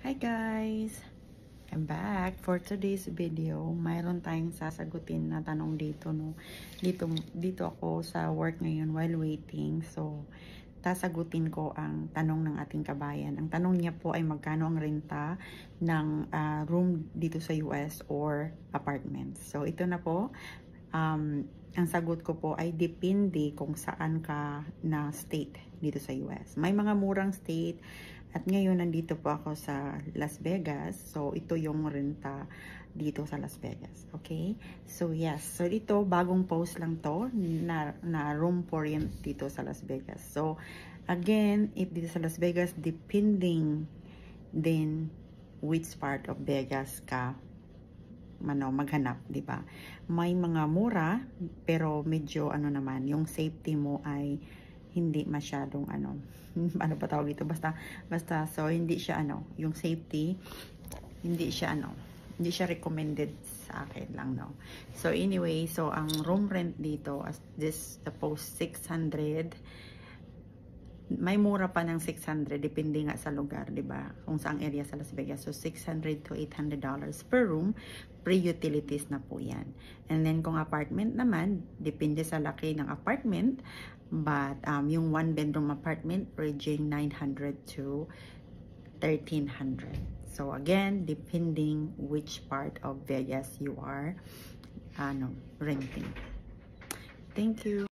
Hi guys! I'm back for today's video. Mayroon tayong sasagutin na tanong dito, no? Dito ako sa work ngayon while waiting. So, sasagutin ko ang tanong ng ating kabayan. Ang tanong niya po ay magkano ang renta ng room dito sa US or apartment. So, ito na po. Ang sagot ko po ay depende kung saan ka na state dito sa US. May mga murang state. At ngayon, nandito po ako sa Las Vegas. So, ito yung renta dito sa Las Vegas. Okay? So, yes. So, ito, bagong post lang to na room for rent dito sa Las Vegas. So, again, if dito sa Las Vegas, depending din which part of Vegas ka maghanap, di ba? May mga mura, pero medyo naman, yung safety mo ay hindi masyadong ano ba tawag ito, basta so hindi siya yung safety hindi siya recommended sa akin lang, no. So anyway, so ang room rent dito as this the post 600, may mura pa ng 600 depende nga sa lugar, di ba, kung saang area sa Las Vegas. So $600 to $800 per room, pre-utilities na po yan. And then kung apartment naman, depende sa laki ng apartment, but yung one bedroom apartment ranging 900 to 1300. So again, depending which part of Vegas you are renting. Thank you.